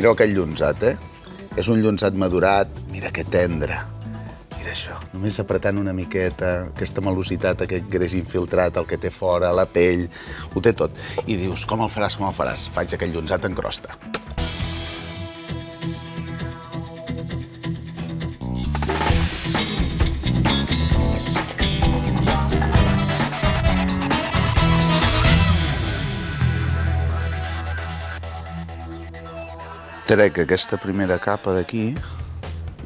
Mireu aquell llonzat, És un llonzat madurat. Mira que tendre. Mira això. Només apretant una miqueta, aquesta melositat, aquest greix infiltrat, el que té fora, la pell, ho té tot. I dius, com el faràs, com el faràs? Faig aquell llonzat en crosta. Trec aquesta primera capa d'aquí,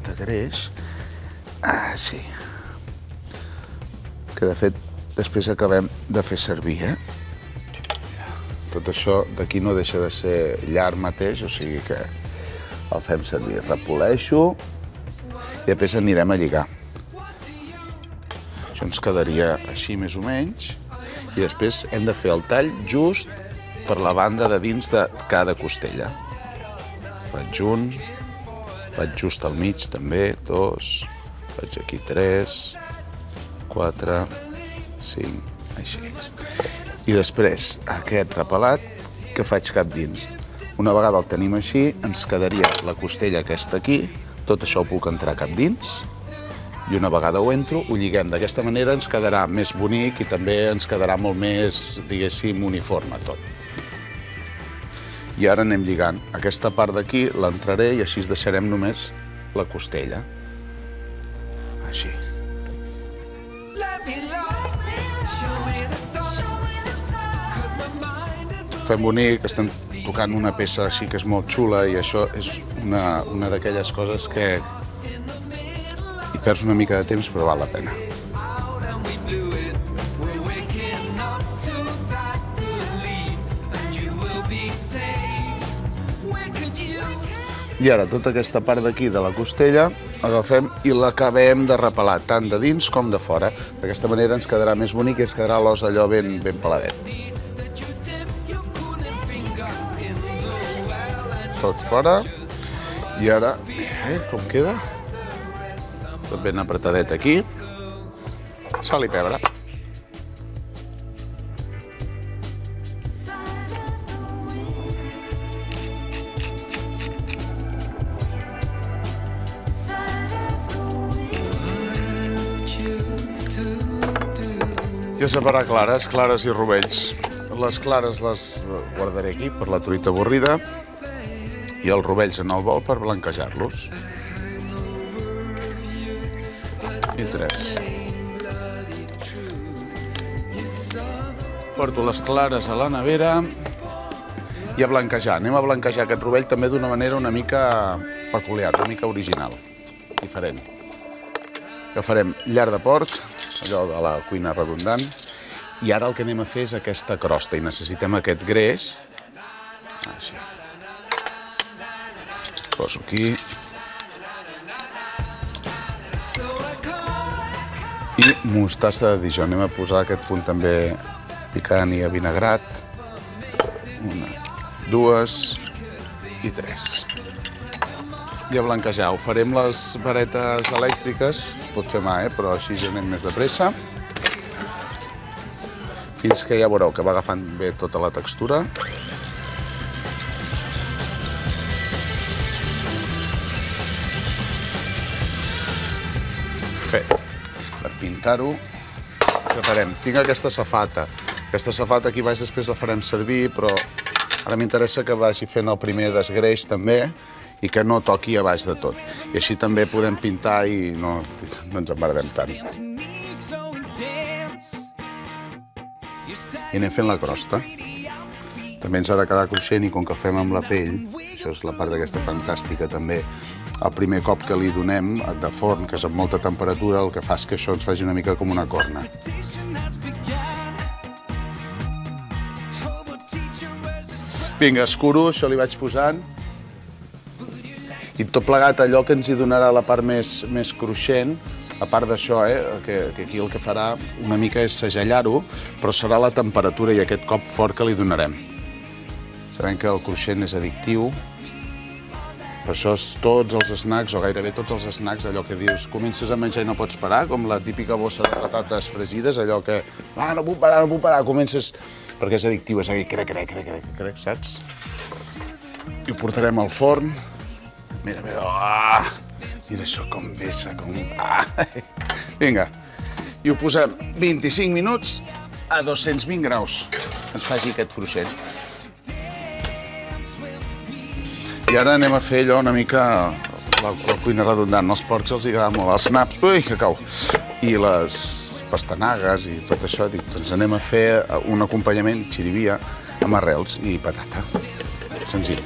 de greix. Sí. Que de fet després acabem de fer servir, Tot això d'aquí no deixa de ser llar mateix, o sigui que el fem servir. Repoleixo i després anirem a lligar. Això ens quedaria així més o menys. I després hem de fer el tall just per la banda de dins de cada costella. Faig un, faig just al mig també, 2, faig aquí 3, 4, 5, així. I després aquest repelat que faig cap dins. Una vegada el tenim així, ens quedaria la costella aquesta aquí, tot això ho puc entrar cap dins, i una vegada ho entro, ho lliguem. D'aquesta manera ens quedarà més bonic i també ens quedarà molt més, diguéssim, uniforme tot. I ara anem lligant. Aquesta part d'aquí l'entraré i així deixarem només la costella. Així. Fem bonic, estem tocant una peça així que és molt xula i això és una d'aquelles coses que hi perds una mica de temps però val la pena. I ara tota aquesta part d'aquí de la costella agafem i l'acabem de repelar, tant de dins com de fora. D'aquesta manera ens quedarà més bonic i ens quedarà l'os allò ben peladet. Tot fora. I ara, mira, com queda? Tot ben apretadet aquí. Sal i pebre. I a separar clares, clares i rovells. Les clares les guardaré aquí per la truita avorrida i els rovells en el bol per blanquejar-los. I 3. Porto les clares a la nevera i a blanquejar. Anem a blanquejar aquest rovell també d'una manera una mica peculiar, una mica original, diferent. Agafarem llar de porc, allò de la cuina redundant, i ara el que anem a fer és aquesta crosta i necessitem aquest greix. Així. Poso aquí. I mostassa de Dijon. Anem a posar aquest punt també picant i avinagrat. 1, 2 i 3. I a blanquejar. Ho farem les varetes elèctriques, es pot fer mà, però així ja anem més de pressa. Fins que ja veureu que va agafant bé tota la textura. Fet. Per pintar-ho, què farem? Tinc aquesta safata. Aquesta safata aquí baix després la farem servir, però ara m'interessa que vagi fent el primer desgreix també, i que no toqui a baix de tot. I així també podem pintar i no ens emmerdem tant. I anem fent la crosta. També ens ha de quedar cruixent i com que fem amb la pell, això és la part d'aquesta fantàstica també, el primer cop que li donem de forn, que és amb molta temperatura, el que fa és que això ens faci una mica com una corna. Vinga, escuro, això li vaig posant. I tot plegat allò que ens hi donarà la part més cruixent, a part d'això, que aquí el que farà una mica és segellar-ho, però serà la temperatura i aquest cop fort que li donarem. Sabem que el cruixent és addictiu, per això tots els snacks, o gairebé tots els snacks, allò que dius, comences a menjar i no pots parar, com la típica bossa de patates fregides, allò que, no puc parar, comences, perquè és addictiu, és aquell crec, saps? I ho portarem al forn. Mira, mira, mira això com vessa, com... Vinga, i ho posem 25 minuts a 220 graus, que ens faci aquest cruixent. I ara anem a fer allò una mica la cuina redundant. Als porcs els agrada molt els naps, ui, que cau, i les pastanagues i tot això. Doncs anem a fer un acompanyament, xirivia, amb arrels i patata. Senzill,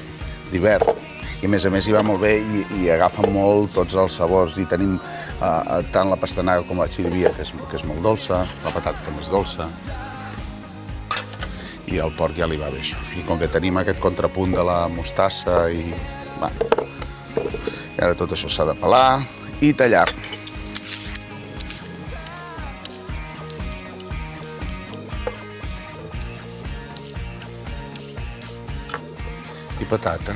d'hivern. I a més hi va molt bé i agafa molt tots els sabors. I tenim tant la pastanaga com la xirivia, que és molt dolça, la patata també és dolça. I al porc ja li va bé això. I com que tenim aquest contrapunt de la mostassa i ara tot això s'ha de pelar i tallar. I patata.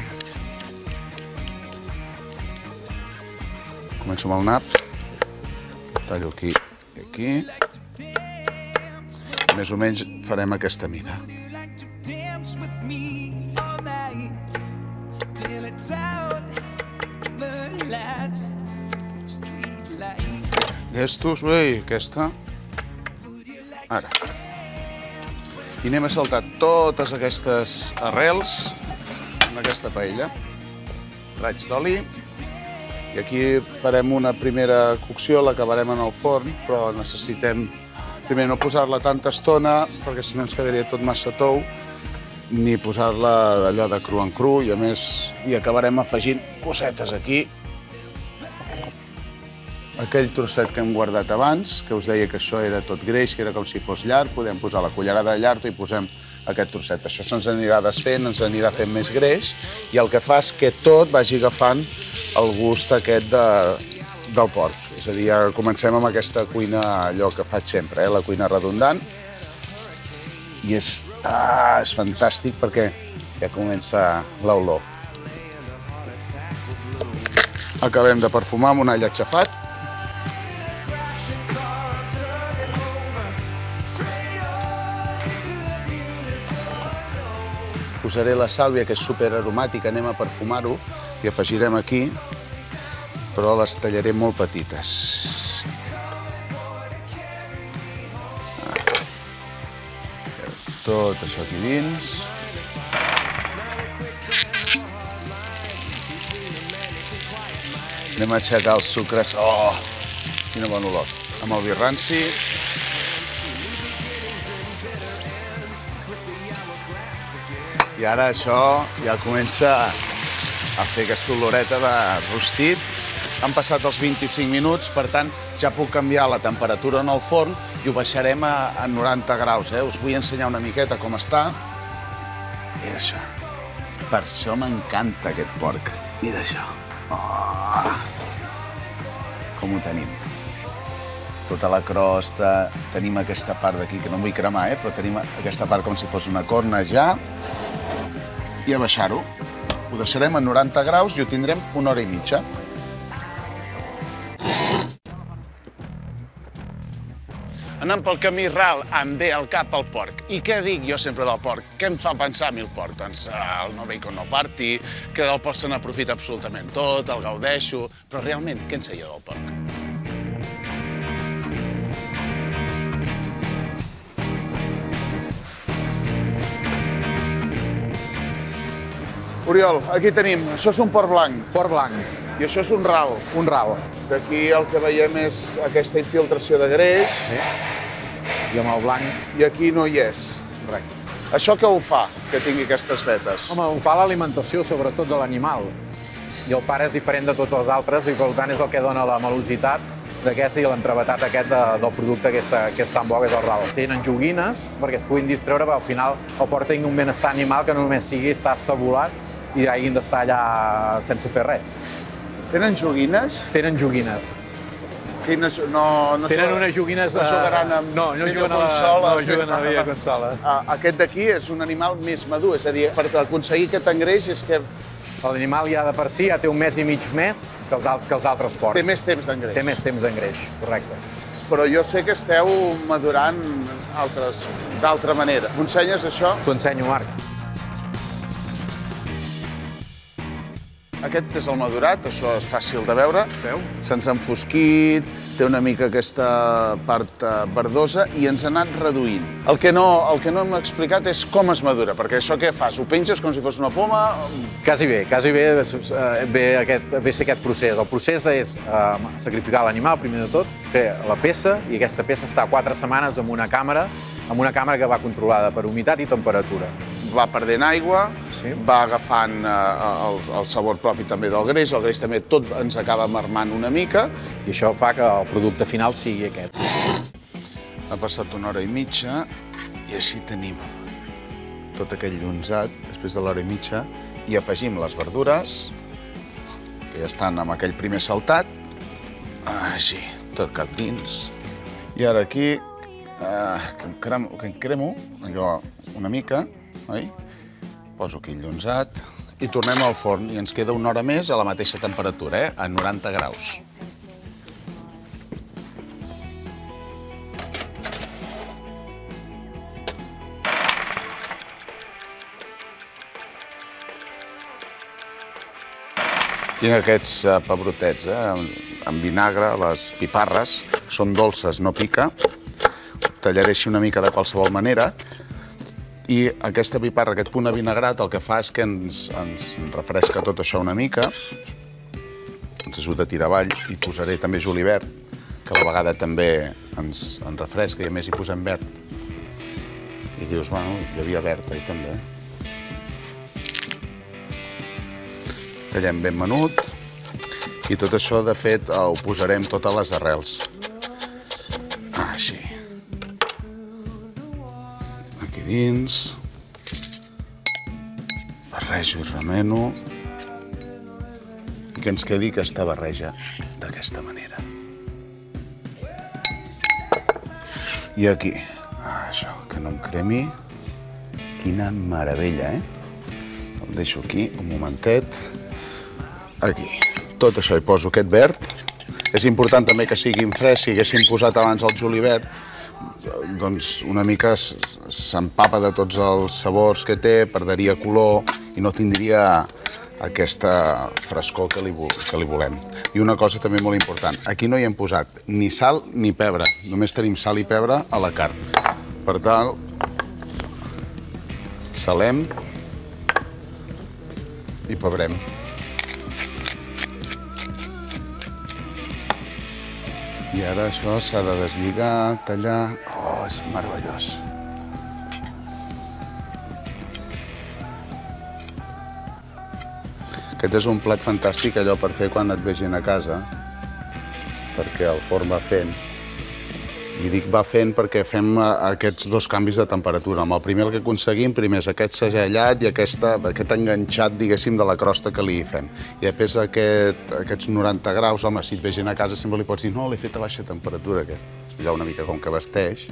Començo amb el nap. Tallo aquí i aquí. Més o menys farem aquesta mida. Llestos, ui, aquesta. Ara. I anem a saltar totes aquestes arrels en aquesta paella. Raig d'oli. I aquí farem una primera cocció, l'acabarem en el forn, però necessitem primer no posar-la tanta estona, perquè si no ens quedaria tot massa tou, ni posar-la d'allò de cru en cru, i a més hi acabarem afegint cosetes aquí. Aquell trosset que hem guardat abans, que us deia que això era tot greix, que era com si fos llard, podem posar la cullerada de llard i posem aquest trosset. Això se'ns anirà desfent, ens anirà fent més greix, i el que fa és que tot vagi agafant el gust aquest del porc. És a dir, ja comencem amb aquesta cuina, allò que faig sempre, la cuina redundant. I és fantàstic perquè ja comença l'olor. Acabem de perfumar amb un all aixafat. Posaré la sàlvia, que és superaromàtica, anem a perfumar-ho i afegirem aquí, però les tallaré molt petites. Tot això aquí dins. Anem a aixecar els sucres. Oh, quina bona olor. Amb el vi ranci. I ara això ja comença a fer aquesta oloreta de rostit. Han passat els 25 minuts, per tant, ja puc canviar la temperatura en el forn i ho baixarem a 90 graus. Us vull ensenyar una miqueta com està. Mira això. Per això m'encanta aquest porc. Mira això. Oh! Com ho tenim. Tota la crosta, tenim aquesta part d'aquí, que no em vull cremar, però tenim aquesta part com si fos una corna ja. I a baixar-ho. Ho deixarem a 90 graus i ho tindrem 1 hora i mitja. Anant pel camí ral, em ve al cap el porc. I què dic jo sempre del porc? Què em fa pensar a mi el porc? Doncs el no bacon no party, que del porc se n'aprofita absolutament tot, el gaudeixo... Però realment, què en sé jo del porc? Oriol, aquí tenim, això és un porc blanc. Porc blanc. I això és un ral. Un ral. Aquí el que veiem és aquesta infiltració de greix. Sí. I amb el blanc... I aquí no hi és. Correcte. Això què ho fa, que tingui aquestes vetes? Home, ho fa l'alimentació, sobretot de l'animal. I el pare és diferent de tots els altres i, per tant, és el que dona la malositat d'aquesta i l'entrevetat aquest del producte que és tan bo, que és el ral. Tenen joguines perquè es puguin distreure, però al final el porc tingui un benestar animal que no només sigui estar estabulat i hagin d'estar allà sense fer res. Tenen joguines? Tenen joguines. Quines? Tenen unes joguines... No jugaran amb videoconsoles? No juguen a videoconsola. Aquest d'aquí és un animal més madur, és a dir, per aconseguir aquest engreix és que... L'animal ja de per si ja té 1 mes i mig més que els altres porcs. Té més temps d'engreix. Té més temps d'engreix, correcte. Però jo sé que esteu madurant d'altra manera. M'ho ensenyes, això? T'ho ensenyo, Marc. Aquest és el madurat, això és fàcil de veure. Veu? Se'ns ha enfosquit, té una mica aquesta part verdosa i ens ha anat reduint. El que no hem explicat és com es madura, perquè això què fas? Ho penges com si fos una poma? Quasi bé ve ser aquest procés. El procés és sacrificar l'animal, primer de tot, fer la peça, i aquesta peça està 4 setmanes en una càmera que va controlada per humitat i temperatura. Va perdent aigua, Sí. va agafant el sabor propi també del greix, el greix també tot ens acaba marmant una mica. I això fa que el producte final sigui aquest. Ha passat 1 hora i mitja i així tenim tot aquell llonzat després de l'hora i mitja i afegim les verdures que ja estan amb aquell primer saltat. Així, tot cap dins. I ara aquí que em cremo allò una mica, oi? Poso aquí el llonzat i tornem al forn i ens queda 1 hora més a la mateixa temperatura, a 90 graus. Tinc aquests pebrotets amb vinagre, les piparres, són dolces, no pica. Tallaré així una mica de qualsevol manera. I aquesta piparra, aquest punt avinagrat, el que fa és que ens refresca tot això una mica. Ens ajuda a tirar avall. I posaré també julivert, que a la vegada també ens refresca i a més hi posem verd. I dius, bueno, hi havia verd, oi, també. Tallem ben menut i tot això, de fet, ho posarem totes les arrels. Així. Aquí dins. Barrejo i remeno. I que ens quedi aquesta barreja d'aquesta manera. I aquí. Això, que no em cremi. Quina meravella, El deixo aquí un momentet. Aquí. Tot això hi poso aquest verd. És important també que siguin fresc. Si haguéssim posat abans el julivert, doncs una mica s'empapa de tots els sabors que té, perdria color i no tindria aquesta frescor que li volem. I una cosa també molt important, aquí no hi hem posat ni sal ni pebre, només tenim sal i pebre a la carn. Per tant, salem i pebrem. I ara això s'ha de deslligar, tallar... Oh, és meravellós. Aquest és un plat fantàstic, allò per fer quan et vegin a casa, perquè el forn va fent. I dic va fent perquè fem aquests 2 canvis de temperatura. Amb el primer el que aconseguim, primer és aquest segellat i aquest enganxat, diguéssim, de la crosta que li fem. I després aquests 90 graus, home, si et vegin a casa sempre li pots dir no, l'he fet a baixa temperatura, que explicar una mica com que vesteix.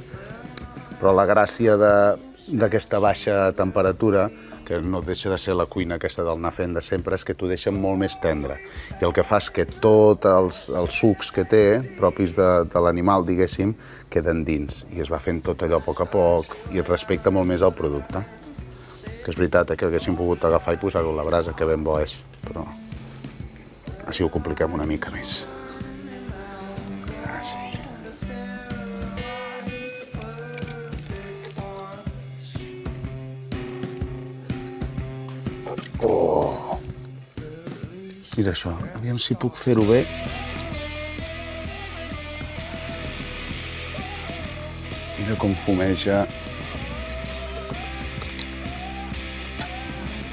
Però la gràcia d'aquesta baixa temperatura, que no deixa de ser la cuina aquesta del anar fent de sempre, és que t'ho deixa molt més tendre. I el que fa és que tots els sucs que té, propis de l'animal, diguéssim, queden dins. I es va fent tot allò a poc i es respecta molt més el producte. Que és veritat, que haguéssim pogut agafar i posar-ho a la brasa, que ben bo és, però així ho compliquem una mica més. Així. Oh! Mira això, aviam si puc fer-ho bé. Mira com fumeja.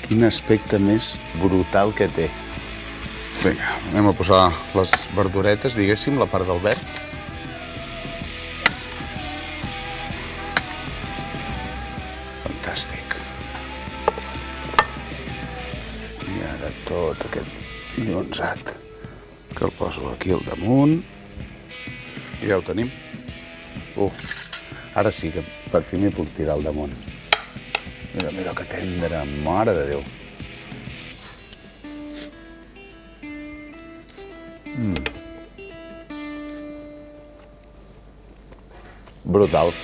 Quin aspecte més brutal que té. Vinga, anem a posar les verduretes, diguéssim, la part del verd. Fantàstic. I ara tot aquest llonzat que el poso aquí al damunt i ja ho tenim. Ara sí que per fi m'hi puc tirar al damunt. Mira, mira que tendre, mare de Déu. Brutal.